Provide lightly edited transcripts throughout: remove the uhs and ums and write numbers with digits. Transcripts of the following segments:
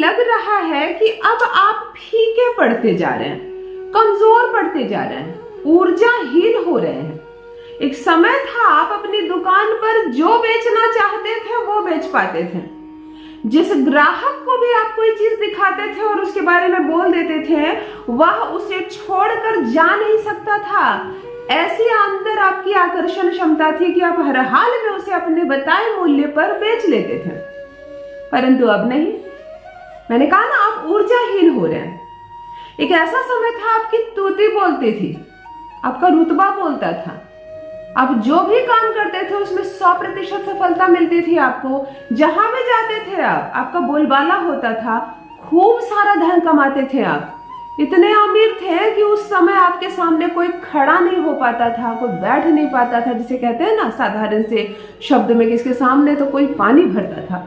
लग रहा है कि अब आप फीके पड़ते जा रहे हैं, कमजोर पड़ते जा रहे हैं, ऊर्जाहीन हो रहे हैं। एक समय था आप अपनी दुकान पर जो बेचना चाहते थे वो बेच पाते थे। जिस ग्राहक को भी आप कोई चीज दिखाते थे और उसके बारे में बोल देते थे, वह उसे छोड़कर जा नहीं सकता था। ऐसी अंदर आपकी आकर्षण क्षमता थी कि आप हर हाल में उसे अपने बताए मूल्य पर बेच लेते थे। परंतु अब नहीं। मैंने कहा ना, आप ऊर्जाहीन हो रहे हैं। एक ऐसा समय था आपकी तूती बोलती थी, आपका रुतबा बोलता था, आप जो भी काम करते थे उसमें 100% सफलता मिलती थी आपको। जहां भी जाते थे आप, आपका बोलबाला होता था, खूब सारा धन कमाते थे आप। इतने अमीर थे कि उस समय आपके सामने कोई खड़ा नहीं हो पाता था, कोई बैठ नहीं पाता था, जिसे कहते हैं ना साधारण से शब्द में, किसके सामने तो कोई पानी भरता था।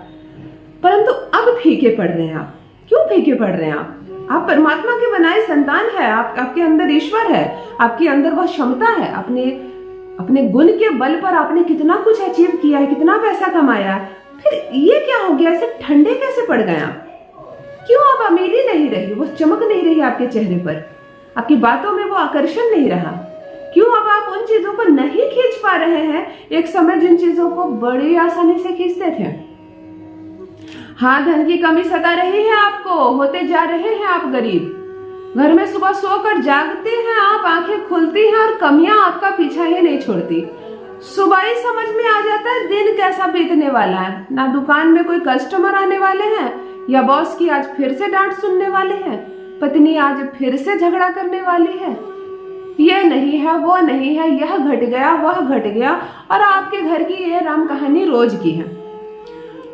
परंतु अब फीके पड़ रहे हैं आप। क्यों फीके पड़ रहे हैं आप? आप परमात्मा के बनाए संतान है, आपके अंदर ईश्वर है, आपके अंदर वह क्षमता है। अपने गुण के बल पर आपने कितना कुछ अचीव किया है, कितना पैसा कमाया, फिर ये क्या हो गया? ऐसे ठंडे कैसे पड़ गए आप? क्यों अब अमीरी नहीं रही, वो चमक नहीं रही आपके चेहरे पर, आपकी बातों में वो आकर्षण नहीं रहा? क्यों अब आप उन चीजों को नहीं खींच पा रहे हैं, एक समय जिन चीजों को बड़ी आसानी से खींचते थे? हाँ, धन की कमी सता रही है आपको, होते जा रहे हैं आप गरीब। घर में सुबह सोकर जागते हैं आप, आंखें खुलती हैं और कमियां आपका पीछा ही नहीं छोड़ती। सुबह ही समझ में आ जाता है दिन कैसा बीतने वाला है। ना दुकान में कोई कस्टमर आने वाले हैं, या बॉस की आज फिर से डांट सुनने वाले हैं, पत्नी आज फिर से झगड़ा करने वाली है, ये नहीं है, वो नहीं है, यह घट गया, वह घट गया, और आपके घर की ये राम कहानी रोज की है।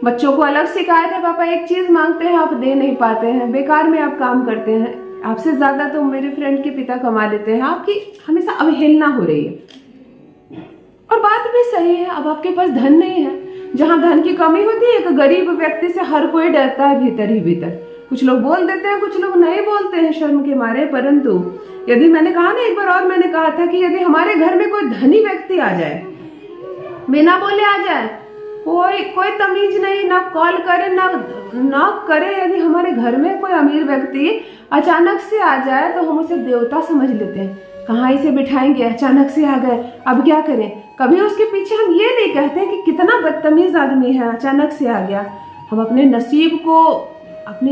बच्चों को अलग शिकायत है, पापा एक चीज मांगते हैं आप दे नहीं पाते हैं, बेकार में आप काम करते हैं, आपसे ज्यादा तो मेरे फ्रेंड के पिता कमा लेते हैं, आपकी हमेशा अवहेलना हो रही है। और बात भी सही है, अब आपके पास धन नहीं है। जहां धन की कमी होती है, एक गरीब व्यक्ति से हर कोई डरता है भीतर ही भीतर। कुछ लोग बोल देते हैं, कुछ लोग नहीं बोलते हैं शर्म के मारे। परंतु यदि, मैंने कहा ना एक बार और, मैंने कहा था कि यदि हमारे घर में कोई धनी व्यक्ति आ जाए, बिना बोले आ जाए, कोई तमीज नहीं, ना कॉल करे ना करे, यदि हमारे घर में कोई अमीर व्यक्ति अचानक से आ जाए तो हम उसे देवता समझ लेते हैं। कहाँ इसे बिठाएंगे, अचानक से आ गए, अब क्या करें? कभी उसके पीछे हम ये नहीं कहते कि कितना बदतमीज आदमी है, अचानक से आ गया। हम अपने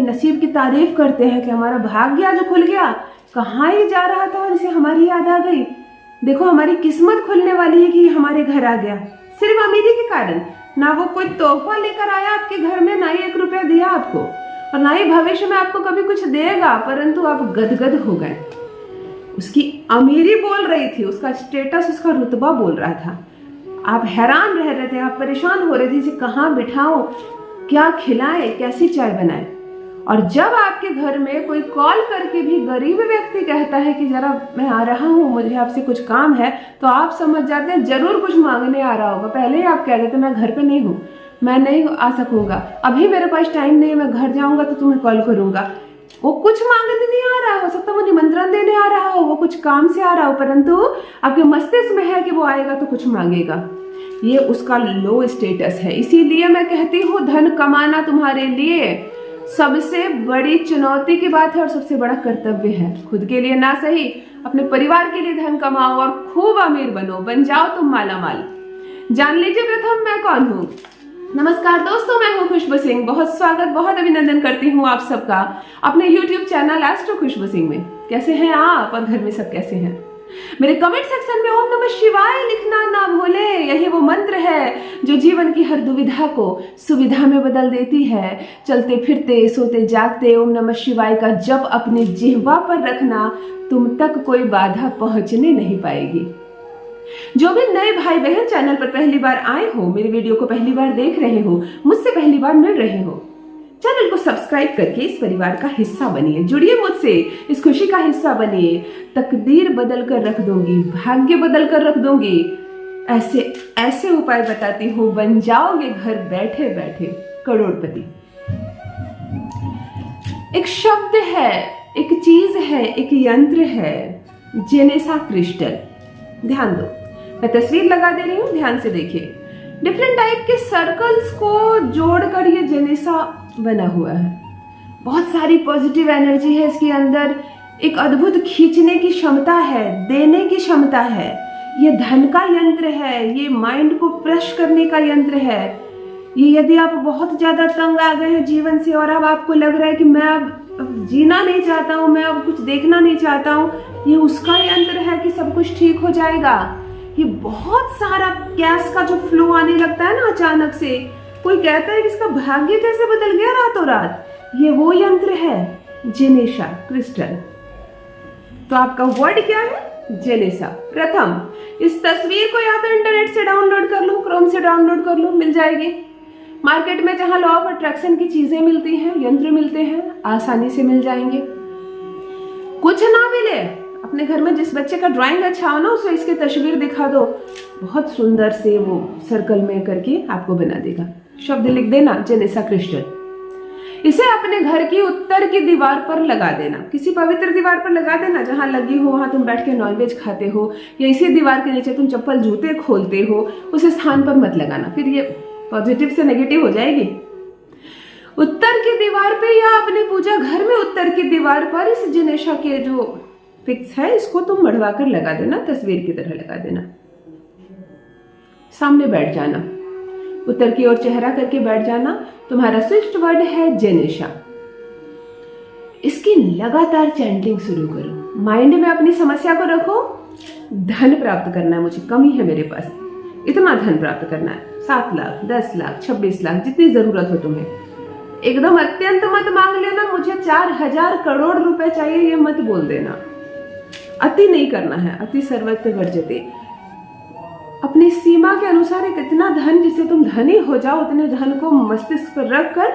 नसीब की तारीफ करते हैं कि हमारा भाग्य जो खुल गया, कहाँ ही जा रहा था और इसे हमारी याद आ गई। देखो, हमारी किस्मत खुलने वाली है कि हमारे घर आ गया, सिर्फ अमीरी के कारण। ना वो कोई तोहफा लेकर आया आपके घर में, ना ही 1 रुपया दिया आपको, और ना ही भविष्य में आपको कभी कुछ देगा, परंतु आप गदगद हो गए। उसकी अमीरी बोल रही थी, उसका स्टेटस, उसका रुतबा बोल रहा था। आप हैरान रह रहे थे, आप परेशान हो रहे थे, इसे कहाँ बिठाऊं, क्या खिलाएं, कैसी चाय बनाएं। और जब आपके घर में कोई कॉल करके भी गरीब व्यक्ति कहता है कि जरा मैं आ रहा हूँ, मुझे आपसे कुछ काम है, तो आप समझ जाते हैं जरूर कुछ मांगने आ रहा होगा। पहले ही आप कह देते मैं घर पे नहीं हूँ, मैं नहीं आ सकूंगा, अभी मेरे पास टाइम नहीं है, मैं घर जाऊंगा तो तुम्हें कॉल करूंगा। वो कुछ मांगने नहीं आ रहा हो सकता, वो निमंत्रण देने आ रहा हो, वो कुछ काम से आ रहा हो, परंतु आपके मस्तिष्क में है कि वो आएगा तो कुछ मांगेगा। ये उसका लो स्टेटस है। इसीलिए मैं कहती हूँ, धन कमाना तुम्हारे लिए सबसे बड़ी चुनौती की बात है और सबसे बड़ा कर्तव्य है। खुद के लिए ना सही, अपने परिवार के लिए धन कमाओ और खूब अमीर बन जाओ तुम मालामाल। जान लीजिए प्रथम मैं कौन हूँ। नमस्कार दोस्तों, मैं हूँ खुशबू सिंह। बहुत स्वागत, बहुत अभिनंदन करती हूँ आप सबका अपने YouTube चैनल एस्ट्रो खुशबू सिंह में। कैसे हैं आप और घर में सब कैसे हैं? मेरे कमेंट सेक्शन में ओम नमः शिवाय लिखना ना भूले। यही वो मंत्र है जो जीवन की हर दुविधा को सुविधा में बदल देती है। चलते फिरते सोते जागते ओम नमः शिवाय का जप अपनी जिह्वा पर रखना, तुम तक कोई बाधा पहुंचने नहीं पाएगी। जो भी नए भाई बहन चैनल पर पहली बार आए हो, मेरे वीडियो को पहली बार देख रहे हो, मुझसे पहली बार मिल रहे हो, चैनल को सब्सक्राइब करके इस परिवार का हिस्सा बनिए, जुड़िए मुझसे, इस खुशी का हिस्सा बनिए। तकदीर बदल कर रख दूंगी, भाग्य बदल कर रख दूंगी। ऐसे ऐसे उपाय बताती हूँ, बन जाओगे घर बैठे बैठे करोड़पति। एक शब्द है, एक चीज है, एक यंत्र है, जेनेसा क्रिस्टल। ध्यान दो, मैं तस्वीर लगा दे रही हूँ, ध्यान से देखिए। डिफरेंट टाइप के सर्कल्स को जोड़कर ये जेनेसा बना हुआ है। बहुत सारी पॉजिटिव एनर्जी है इसके अंदर, एक अद्भुत खींचने की क्षमता है, देने की क्षमता है। ये धन का यंत्र है, ये माइंड को फ्रेश करने का यंत्र है। ये यदि आप बहुत ज्यादा तंग आ गए हैं जीवन से और अब आपको लग रहा है कि मैं अब जीना नहीं चाहता हूँ, मैं अब कुछ देखना नहीं चाहता हूँ, ये उसका यंत्र है कि सब कुछ ठीक हो जाएगा। ये बहुत सारा गैस का जो फ्लो आने लगता है ना अचानक से, कोई कहता है कि इसका भाग्य कैसे बदल गया रातों रात, ये वो यंत्र है जेनेशा क्रिस्टल। तो आपका वर्ड क्या है? जेनेशा। प्रथम, इस तस्वीर को या तो इंटरनेट से डाउनलोड कर लो, क्रोम से डाउनलोड कर लो, मिल जाएगी। मार्केट में जहां लॉ ऑफ अट्रैक्शन की चीजें मिलती हैं, यंत्र मिलते हैं, आसानी से मिल जाएंगे। कुछ ना मिले, अपने घर में जिस बच्चे का ड्राइंग अच्छा हो ना, उसे इसकी तस्वीर दिखा दो, बहुत सुंदर से वो सर्कल में करके आपको बना देगा। शब्द लिख देना जेनेशा क्रिस्टल। इसे अपने घर की उत्तर की दीवार पर लगा देना, किसी पवित्र दीवार पर लगा देना, जहां लगी हो वहां तुम बैठ के नॉनवेज खाते हो, या इसी दीवार के नीचे तुम चप्पल जूते खोलते हो, उस स्थान पर मत लगाना, फिर ये पॉजिटिव से नेगेटिव हो जाएगी। उत्तर की दीवार पे या अपने पूजा घर में उत्तर की दीवार पर इस जेनेशा के जो पिक्स है इसको तुम मढ़वा कर लगा देना, तस्वीर की तरह लगा देना। सामने बैठ जाना, उत्तर की ओर चेहरा करके बैठ जाना। तुम्हारा स्विच वर्ड है जेनेशा। इसकी लगातार चैंटिंग शुरू करो, माइंड में अपनी समस्या को रखो। धन प्राप्त करना है, मुझे कमी है मेरे पास, इतना धन प्राप्त करना है, 7 लाख 10 लाख 26 लाख जितनी जरूरत हो तुम्हें। एकदम अत्यंत मत मांग लेना, मुझे 4000 करोड़ रुपए चाहिए, ये मत बोल देना। अति नहीं करना है, अति सर्वत्र वर्जते। अपनी सीमा के अनुसार एक इतना धन जिससे तुम धनी हो जाओ, उतने धन को मस्तिष्क पर रख कर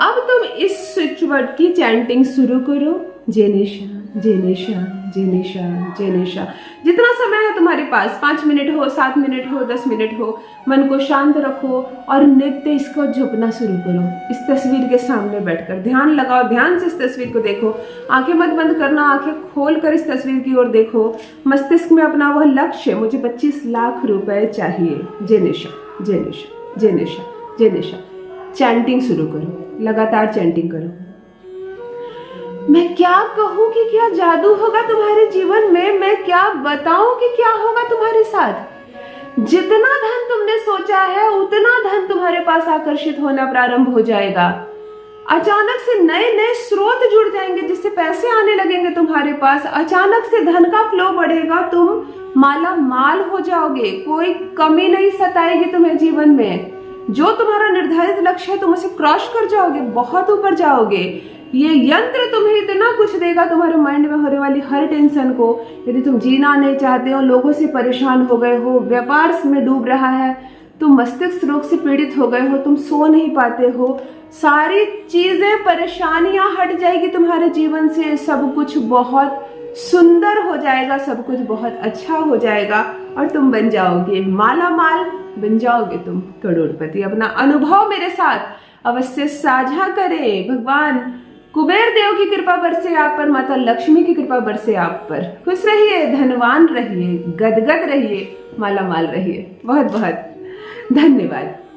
अब तुम इस स्विच वर्ड की चैंटिंग शुरू करो, जेनेशा जेनेशा जेनेशा जेनेशा। जितना समय है तुम्हारे पास, 5 मिनट हो, 7 मिनट हो, 10 मिनट हो, मन को शांत रखो और नित्य इसको झुकना शुरू करो। इस तस्वीर के सामने बैठकर ध्यान लगाओ, ध्यान से इस तस्वीर को देखो, आंखें मत बंद करना, आंखें खोल कर इस तस्वीर की ओर देखो। मस्तिष्क में अपना वह लक्ष्य, मुझे 25 लाख रुपए चाहिए, जेनेशा जेनेशा जेनेशा जेनेशा। चैंटिंग शुरू करो, लगातार चैंटिंग करो। मैं क्या कहूं कि क्या जादू होगा तुम्हारे जीवन में, मैं क्या बताऊं कि क्या होगा तुम्हारे साथ। जितना धन तुमने सोचा है उतना धन तुम्हारे पास आकर्षित होना प्रारंभ हो जाएगा। अचानक से नए नए स्रोत जुड़ जाएंगे जिससे पैसे आने लगेंगे तुम्हारे पास। अचानक से धन का फ्लो बढ़ेगा, तुम माला माल हो जाओगे, कोई कमी नहीं सताएगी तुम्हें जीवन में। जो तुम्हारा निर्धारित लक्ष्य है तुम उसे क्रॉस कर जाओगे, बहुत ऊपर जाओगे। ये यंत्र तुम्हें इतना कुछ देगा, तुम्हारे माइंड में होने वाली हर टेंशन को। यदि तुम जीना नहीं चाहते हो, लोगों से परेशान हो गए हो, व्यापार में डूब रहा है, तुम मस्तिष्क रोग से पीड़ित हो गए हो, तुम सो नहीं पाते हो, सारी चीजें परेशानियां हट जाएगी तुम्हारे जीवन से। सब कुछ बहुत सुंदर हो जाएगा, सब कुछ बहुत अच्छा हो जाएगा और तुम बन जाओगे माला माल, बन जाओगे तुम करोड़पति। अपना अनुभव मेरे साथ अवश्य साझा करें। भगवान कुबेर देव की कृपा बरसे आप पर, माता लक्ष्मी की कृपा बरसे आप पर। खुश रहिए, धनवान रहिए, गदगद रहिए, माला माल रहिए। बहुत बहुत धन्यवाद।